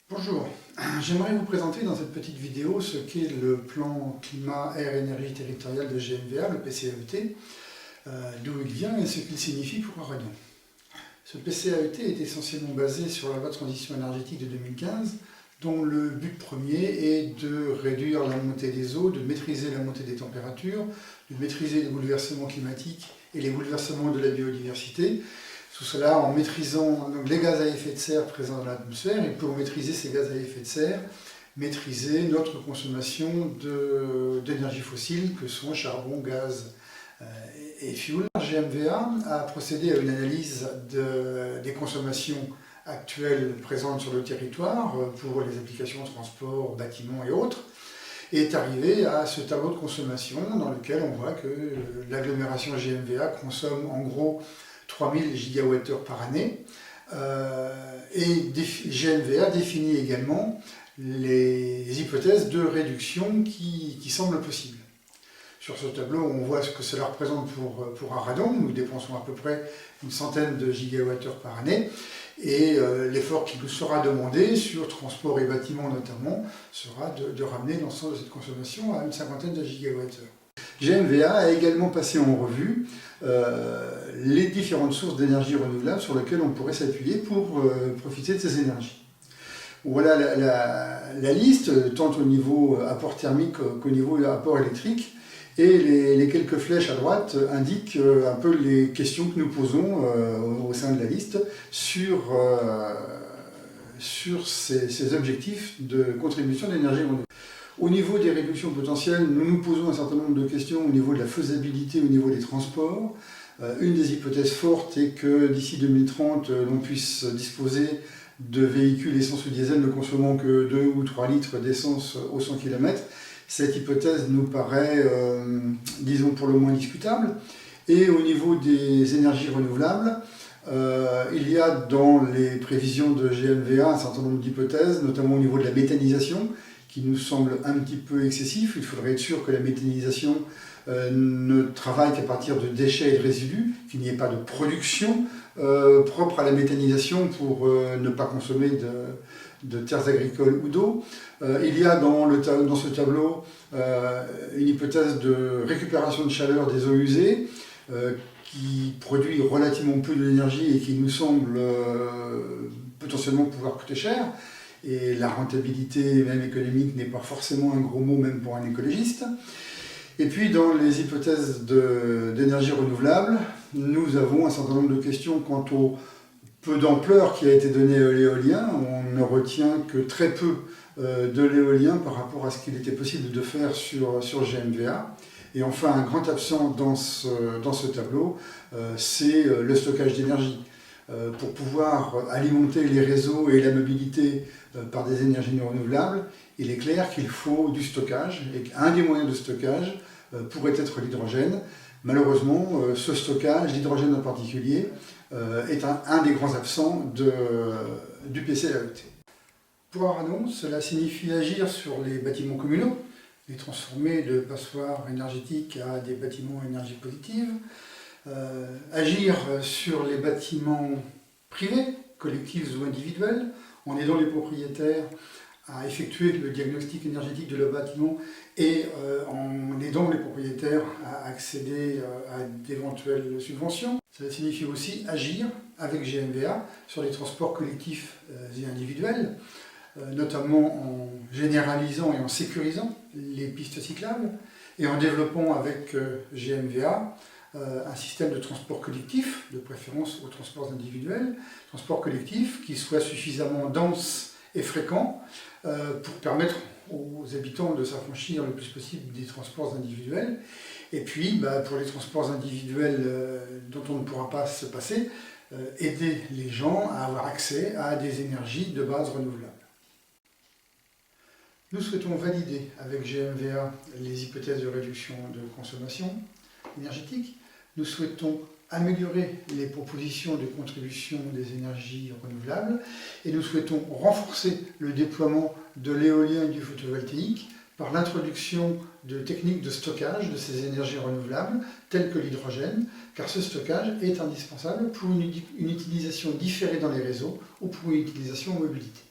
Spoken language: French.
Bonjour, j'aimerais vous présenter dans cette petite vidéo ce qu'est le plan climat, air, énergie territorial de GMVA, le PCAET, d'où il vient et ce qu'il signifie pour Aragon. Ce PCAET est essentiellement basé sur la loi de transition énergétique de 2015, dont le but premier est de réduire la montée des eaux, de maîtriser la montée des températures, de maîtriser les bouleversements climatiques et les bouleversements de la biodiversité. Tout cela en maîtrisant les gaz à effet de serre présents dans l'atmosphère, et pour maîtriser ces gaz à effet de serre, maîtriser notre consommation d'énergie fossile que sont charbon, gaz et fuel. GMVA a procédé à une analyse des consommations actuelles présentes sur le territoire pour les applications de transport, bâtiments et autres, et est arrivé à ce tableau de consommation dans lequel on voit que l'agglomération GMVA consomme en gros 3000 gigawattheures par année, et GMVA définit également les hypothèses de réduction qui semblent possibles. Sur ce tableau, on voit ce que cela représente pour Aradon. Nous dépensons à peu près une centaine de gigawattheures par année, et l'effort qui nous sera demandé sur transport et bâtiments notamment sera de ramener l'ensemble de cette consommation à une cinquantaine de gigawattheures. GMVA a également passé en revue les différentes sources d'énergie renouvelable sur lesquelles on pourrait s'appuyer pour profiter de ces énergies. Voilà la liste, tant au niveau apport thermique qu'au niveau apport électrique, et les quelques flèches à droite indiquent un peu les questions que nous posons au sein de la liste sur ces objectifs de contribution d'énergie renouvelable. Au niveau des réductions potentielles, nous nous posons un certain nombre de questions au niveau de la faisabilité, au niveau des transports. Une des hypothèses fortes est que d'ici 2030, l'on puisse disposer de véhicules essence ou diesel ne consommant que 2 ou 3 litres d'essence au 100 km. Cette hypothèse nous paraît, disons, pour le moins discutable. Et au niveau des énergies renouvelables, il y a dans les prévisions de GMVA un certain nombre d'hypothèses, notamment au niveau de la méthanisation, qui nous semble un petit peu excessif. Il faudrait être sûr que la méthanisation ne travaille qu'à partir de déchets et de résidus, qu'il n'y ait pas de production propre à la méthanisation pour ne pas consommer de terres agricoles ou d'eau. Il y a dans ce tableau une hypothèse de récupération de chaleur des eaux usées qui produit relativement peu d'énergie et qui nous semble potentiellement pouvoir coûter cher. Et la rentabilité, même économique, n'est pas forcément un gros mot, même pour un écologiste. Et puis, dans les hypothèses d'énergie renouvelable, nous avons un certain nombre de questions quant au peu d'ampleur qui a été donné à l'éolien. On ne retient que très peu de l'éolien par rapport à ce qu'il était possible de faire sur GMVA. Et enfin, un grand absent dans ce tableau, c'est le stockage d'énergie. Pour pouvoir alimenter les réseaux et la mobilité par des énergies renouvelables, il est clair qu'il faut du stockage, et qu'un des moyens de stockage pourrait être l'hydrogène. Malheureusement, ce stockage, l'hydrogène en particulier, est un des grands absents du PCAET. Pour Aradon, cela signifie agir sur les bâtiments communaux, les transformer de passoires énergétiques à des bâtiments à énergie positive, agir sur les bâtiments privés, collectifs ou individuels, en aidant les propriétaires à effectuer le diagnostic énergétique de leur bâtiment et en aidant les propriétaires à accéder à d'éventuelles subventions. Ça signifie aussi agir avec GMVA sur les transports collectifs et individuels, notamment en généralisant et en sécurisant les pistes cyclables et en développant avec GMVA un système de transport collectif, de préférence aux transports individuels, transport collectif qui soit suffisamment dense et fréquent pour permettre aux habitants de s'affranchir le plus possible des transports individuels. Et puis, pour les transports individuels dont on ne pourra pas se passer, aider les gens à avoir accès à des énergies de base renouvelables. Nous souhaitons valider avec GMVA les hypothèses de réduction de consommation énergétique. Nous souhaitons améliorer les propositions de contribution des énergies renouvelables et nous souhaitons renforcer le déploiement de l'éolien et du photovoltaïque par l'introduction de techniques de stockage de ces énergies renouvelables telles que l'hydrogène, car ce stockage est indispensable pour une utilisation différée dans les réseaux ou pour une utilisation en mobilité.